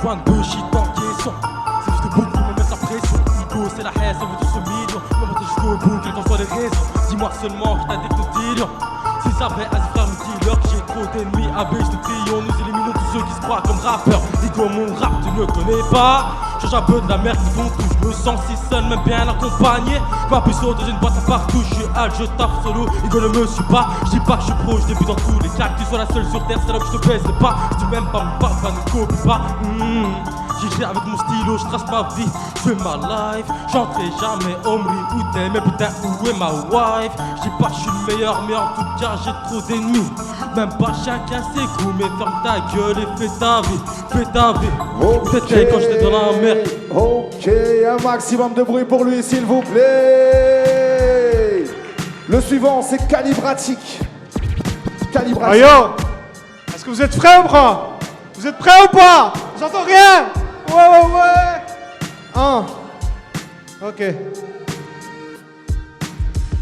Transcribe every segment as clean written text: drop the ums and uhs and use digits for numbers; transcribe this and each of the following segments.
joindre de shit en caisson. C'est juste beaucoup, mais mettre la pression. Ego, c'est la haine, ça veut dire ce million. Mais monter jusqu'au bout, quelles qu'en soient les raisons. Dis-moi seulement que t'as des de délire. Si ça vrai, Azif frère me dit leur que j'ai trop d'ennemis. AB, je te prie, on nous éliminons tous ceux qui se croient comme rappeurs. Ego, mon rap, tu ne connais pas. Change un peu de la merde, ils font tout. Je me sens si seul, même bien accompagné. Ma puceau dans une boîte à partout. Je suis hal, je tape solo. Ego ne me suit pas. Je dis pas que je suis pro, je débute dans tous les cas. Que tu sois la seule sur terre, c'est là que je te baise pas. Si tu m'aimes pas, me parle pas, ne copie pas. J'ai avec mon stylo, je trace ma vie, je fais ma life. J'entrerai jamais Omri où t'es, mais putain où est ma wife. Je dis pas que je suis le meilleur, mais en tout cas j'ai trop d'ennemis. Même pas chacun ses goûts, mais ferme ta gueule et fais ta vie, fais ta vie. C'était quand j'étais dans la merde. Ok, un maximum de bruit pour lui s'il vous plaît. Le suivant c'est Calibratique. Calibratique. Ayo, est-ce que vous êtes prêts ou pas? Vous êtes prêts ou pas? J'entends rien. Ouais. Ok.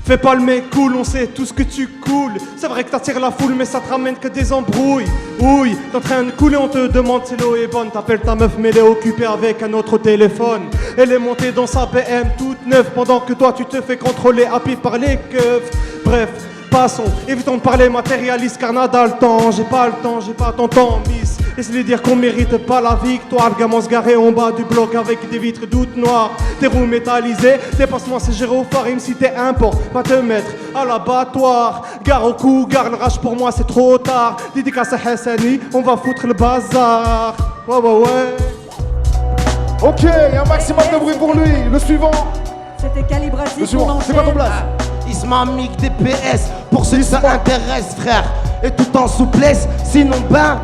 Fais pas le mec cool, on sait tout ce que tu coules. C'est vrai que t'attires la foule, mais ça te ramène que des embrouilles. Oui, t'es en train de couler, on te demande si l'eau est bonne. T'appelles ta meuf, mais elle est occupée avec un autre téléphone. Elle est montée dans sa BM toute neuve, pendant que toi tu te fais contrôler à pied par les keufs. Bref, passons, évitons de parler matérialiste car n'a le temps. J'ai pas le temps, j'ai pas ton temps, miss. Laisse-les dire qu'on mérite pas la victoire. Le gamin se garer en bas du bloc avec des vitres doutes noires. Tes roues métallisées, dépasse-moi c'est géré au farim. Si t'es import, va te mettre à l'abattoir. Gare au cou, gare le rage pour moi c'est trop tard. Dédicace à Hassani, on va foutre le bazar. Ouais. Ok, un maximum de bruit pour lui. Le suivant. C'était Calibratique. Le suivant, c'est pas ton place. Ismamique DPS, pour ceux que ça intéresse frère. Et tout en souplesse, sinon ben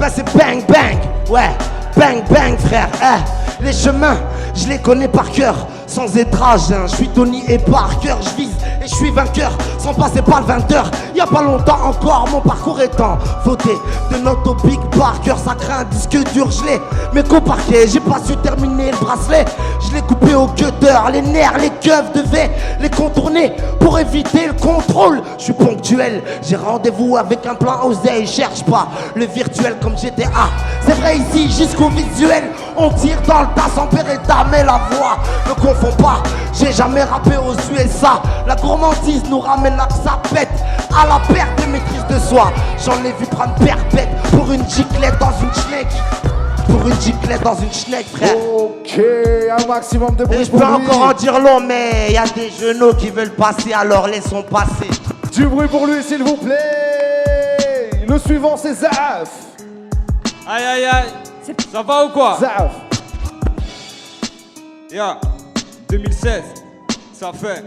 c'est bang bang. Ouais, bang bang frère. Les chemins, je les connais par cœur. Sans étrage, hein. Je suis Tony et Parker. Je vise et je suis vainqueur. Sans passer par le 20h. Y'a pas longtemps encore, mon parcours étant voté de note au Big Parker. Ça craint un disque dur, je l'ai mais qu'au parquet. J'ai pas su terminer le bracelet. Je l'ai coupé au cutter. Les nerfs, les keufs devaient les contourner pour éviter le contrôle. Je suis ponctuel, j'ai rendez-vous avec un plan oseille. Cherche pas le virtuel comme GTA. C'est vrai ici jusqu'au visuel. On tire dans le tas sans Beretta, mais la voix ne confond pas. J'ai jamais rappé aux USA. La gourmandise nous ramène là que ça pète. À la perte de maîtrise de soi. J'en ai vu prendre perpète pour une giclette dans une schneck. Pour une giclette dans une schneck, frère. Ok, un maximum de bruit je pour peux lui. encore en dire long, mais y a des genoux qui veulent passer, alors laissons passer. Du bruit pour lui s'il vous plaît. Le suivant c'est Zaf. Aïe, ça va ou quoi? Zaf. 2016, ça fait.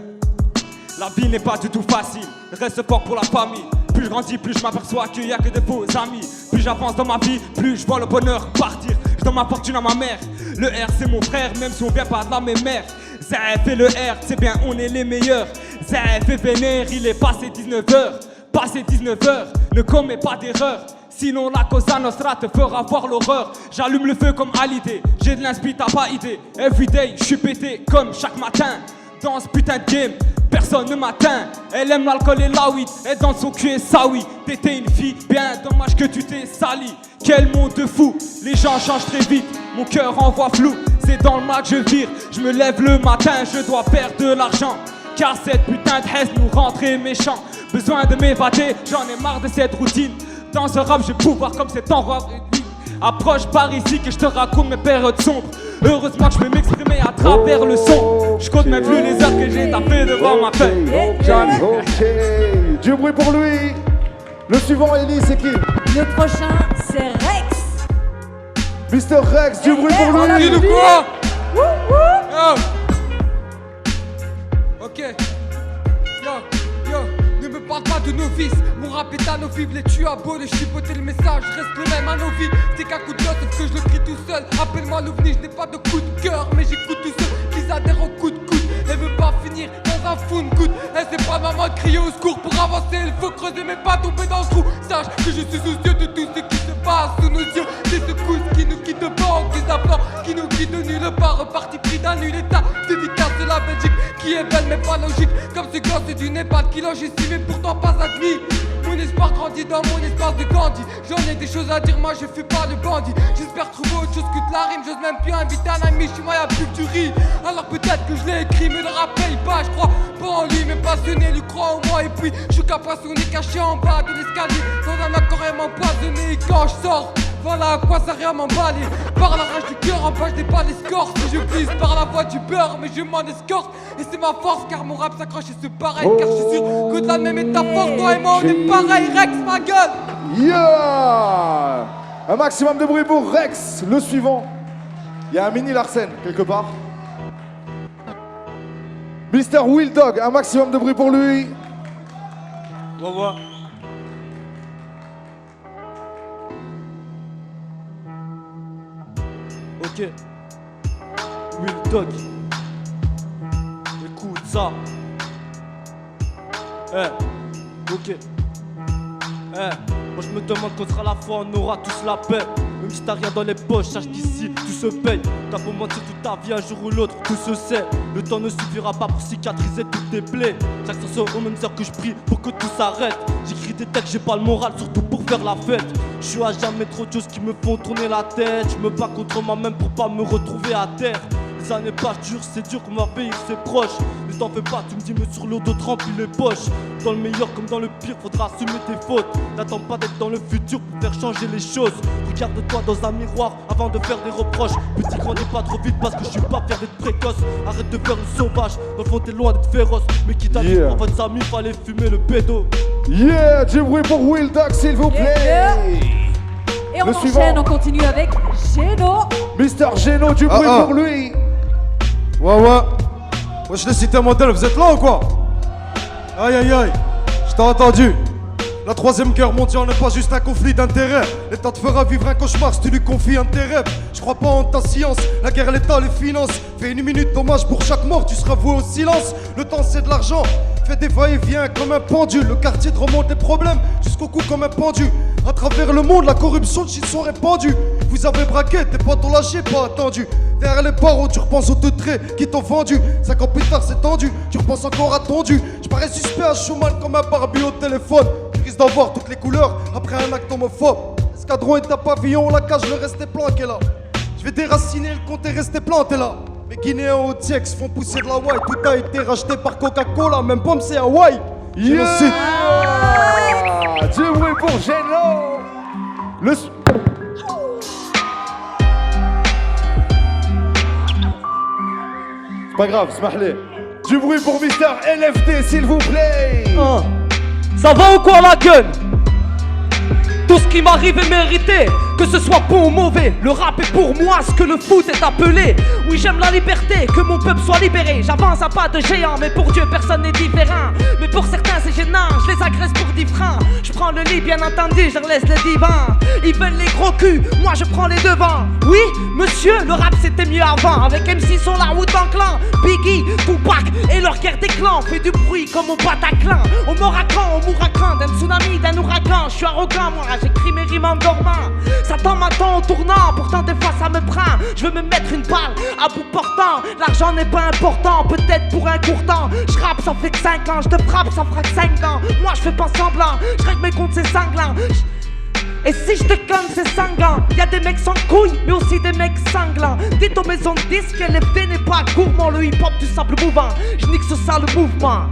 La vie n'est pas du tout facile, reste fort pour la famille. Plus je grandis, plus je m'aperçois qu'il y a que des faux amis. Plus j'avance dans ma vie, plus je vois le bonheur partir. Je donne ma fortune à ma mère. Le R c'est mon frère, même si on vient pas de la même mère. Zaf et le R, c'est bien, on est les meilleurs. Zaf et vénère, il est passé 19h. Passé 19h, ne commets pas d'erreur. Sinon la Cosa Nostra te fera voir l'horreur. J'allume le feu comme Hallyday. J'ai de l'inspi, t'as pas idée. Everyday, je suis pété comme chaque matin. Dans ce putain de game, personne ne m'atteint. Elle aime l'alcool et la weed. Elle dans son cul et ça oui. T'étais une fille, bien dommage que tu t'es sali. Quel monde de fou, les gens changent très vite. Mon cœur envoie flou, c'est dans le mal que je vire. Je me lève le matin, je dois perdre de l'argent. Car cette putain de haine nous rend très méchants. Besoin de m'évader, j'en ai marre de cette routine. Dans ce rap, je pouvoir comme cet enroi. Approche par ici que je te raconte mes périodes sombres. Heureusement que je peux m'exprimer à travers le son. Je compte même plus les heures que j'ai tapé devant ma feuille. Ok, du bruit pour lui. Le suivant, Ellie, c'est qui? Le prochain, c'est Rex. Mr. Rex, du bruit pour lui. Dis de quoi? Ok. Yo, ne me parle pas de novice. Mon rap est à nos vives, les tues à beau de chipoter le message. Reste le même à nos vies. C'est qu'un coup de gosse, sauf que je le crie tout seul. Appelle-moi l'OVNI, je n'ai pas de coup de cœur, mais j'écoute tous ceux qui adhèrent au coup de coude. Elle veut pas finir dans un fou de goutte. Elle sait pas maman crier au secours pour avancer. Il faut creuser mais pas tomber dans le trou. Sache que je suis soucieux de tout ce qui se passe sous nos yeux. Des secousses qui nous quittent pas, des implants qui nous quittent nulle part. Reparti pris d'un nul état. Dédicace de la Belgique qui est est belle mais pas logique. Comme ce gosse c'est d'une EHPAD qui loge ici mais pourtant pas admis. Mon espoir grandit dans mon espace de Gandhi. J'en ai des choses à dire, moi je fais pas le bandit. J'espère trouver autre chose que de la rime. J'ose même plus inviter un ami, chez moi y'a plus que du riz. Alors peut-être que je l'ai écrit mais le rap paye pas. Je crois pas en lui mais passionné lui croit en moi. Et puis je suis qu'à poissonner caché en bas de l'escalier dans un aquarium empoisonné. Et quand je sors, voilà à quoi ça rien m'emballer. Par la rage du cœur, en bas je n'ai pas l'escorte. Je glisse par la voie du beurre mais je m'en escorte. Et c'est ma force car mon rap s'accroche et se pareil. Car je suis sûr qu'au-delà de mes métaphores, toi et moi on est pareil. Rex ma gueule. Yeah! Un maximum de bruit pour Rex. Le suivant. Il y a un mini Larsen quelque part. Mr. Will Dog, un maximum de bruit pour lui. Wawa. Ok. Will Dog. Écoute ça. Ok. Moi je me demande quand sera la fois on aura tous la paix. Même si t'as rien dans les poches, sache qu'ici tout se paye. T'as beau mentir toute ta vie, un jour ou l'autre tout se sait. Le temps ne suffira pas pour cicatriser toutes tes plaies. Chaque soir aux mêmes heures que je prie pour que tout s'arrête. J'écris des textes, j'ai pas le moral, surtout pour faire la fête. Je suis à jamais trop de choses qui me font tourner la tête. Je me bats contre moi-même pour pas me retrouver à terre. Les années passent dures, c'est dur comme obéir ses proches. Ne t'en fais pas, tu me dis mais sur l'eau d'autres remplis les poches. Dans le meilleur comme dans le pire, faudra assumer tes fautes. N'attends pas d'être dans le futur pour faire changer les choses. Regarde-toi dans un miroir avant de faire des reproches. Petit grandis pas trop vite parce que je suis pas fier d'être précoce. Arrête de faire le sauvage, dans le fond t'es loin d'être féroce. Mais quitte à dire pour votre ami, fallait fumer le pédo. Yeah, du bruit pour Will Dog s'il vous plaît. Et on Le enchaîne, suivant. on continue avec Geno. Mr. Geno, du bruit pour lui. Ouais. Moi je l'ai cité un modèle, vous êtes là ou quoi? Aïe aïe aïe, je t'ai entendu. La troisième guerre mondiale n'est pas juste un conflit d'intérêts. L'État te fera vivre un cauchemar si tu lui confies un terrain. Je crois pas en ta science, la guerre, l'État, les finances. Fais une minute d'hommage pour chaque mort, tu seras voué au silence. Le temps c'est de l'argent, fais des va-et-vient comme un pendule. Le quartier te remonte les problèmes jusqu'au cou comme un pendu. À travers le monde, la corruption, ils sont répandus. Vous avez braqué, tes potes ont lâché, pas attendu. Derrière les barreaux, tu repenses aux deux traits qui t'ont vendu. 5 ans plus tard, c'est tendu, tu repenses encore à ton dû. Je parais suspect à Schumann comme un Barbie au téléphone. Tu risques d'en voir toutes les couleurs après un acte homophobe. Escadron et ta pavillon, la cage, le reste est planqué là. Je vais déraciner, le compte est resté planté là. Les Guinéens au Tiex font pousser de la Hawaï. Tout a été racheté par Coca-Cola, même pomme c'est Hawaï. Génocide. Du bruit pour Geno. Le C'est pas grave, smahli. Du bruit pour Mr. LFD s'il vous plaît. Ça va ou quoi la gueule? Tout ce qui m'arrive est mérité, que ce soit bon ou mauvais. Le rap est pour moi ce que le foot est appelé. Oui, j'aime la liberté, que mon peuple soit libéré. J'avance à pas de géant, mais pour Dieu personne n'est différent. Mais pour certains c'est gênant, je les agresse pour 10 francs. Je prends le lit bien entendu, je laisse les divans. Ils veulent les gros culs, moi je prends les devants. Oui, monsieur, le rap c'était mieux avant. Avec MC sur la route en clan, Biggie, Tupac et leur guerre des clans. Fait du bruit comme au Bataclan. On meurt à cran, on mourra à cran. D'un tsunami, d'un ouragan, je suis arrogant moi. J'écris mes rimes en dormant. Satan m'attend au tournant, pourtant des fois ça me prend. Je veux me mettre une balle à bout portant. L'argent n'est pas important, peut-être pour un court temps. Je rappe, ça fait que 5 ans, je te frappe, ça fera que 5 ans. Moi je fais pas semblant, je règle mes comptes, c'est sanglant. Et si je te clame, c'est sanglant. Y'a des mecs sans couilles, mais aussi des mecs sanglants. Dites aux maisons de disques que LFD n'est pas gourmand. Le hip-hop du sable mouvant, je nique ce sale mouvement.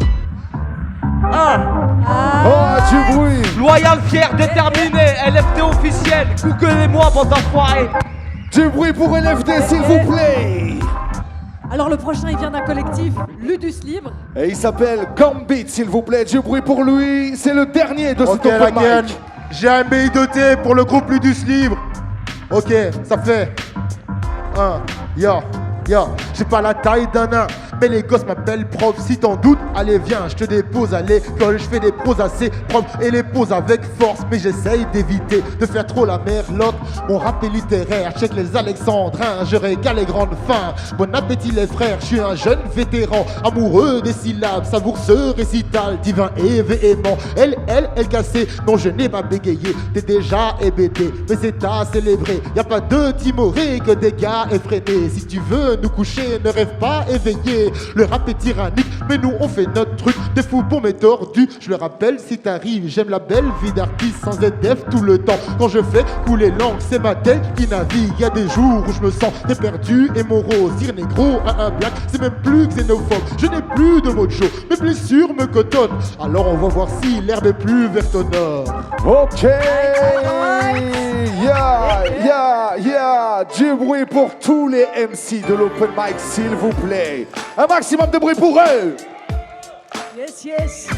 Oh, du bruit. Loyal, fier, déterminé, LFD officiel. Googlez-moi, bande d'enfoirés. Du bruit pour LFD s'il vous plaît. Alors le prochain, il vient d'un collectif, Ludus Libre. Et il s'appelle Gambit s'il vous plaît. Du bruit pour lui. C'est le dernier de cet open mic. J'ai un BI doté pour le groupe Ludus Libre. Ok, ça fait 1, j'ai pas la taille d'un nain, mais les gosses m'appellent prof. Si t'en doutes, allez viens, je te dépose à l'école. Je fais des pros assez propres et les poses avec force. Mais j'essaye d'éviter de faire trop la merlotte. Mon rap est littéraire, check les alexandrins. Je régale les grandes fins. Bon appétit les frères, je suis un jeune vétéran. Amoureux des syllabes, savoure ce récital divin et véhément. Elle cassée, non je n'ai pas bégayé. T'es déjà hébété, mais c'est à célébrer. Y a pas de timoré que des gars effrénés. Si tu veux nous coucher, ne rêve pas éveillé. vérité. Le rap est tyrannique, mais nous on fait notre truc. Des fous pour mes tordus, je le rappelle si t'arrives. J'aime la belle vie d'artiste sans ZF tout le temps. Quand je fais couler l'encre, c'est ma tête qui navigue. Y a des jours où je me sens perdu et morose. Dire négro à un black, c'est même plus xénophobe. Je n'ai plus de mojo, mes blessures me cotonnent. Alors on va voir si l'herbe est plus verte au nord. Ok, du bruit pour tous les MC de l'open mic, s'il vous plaît. Un maximum de bruit pour eux. Yes, yes.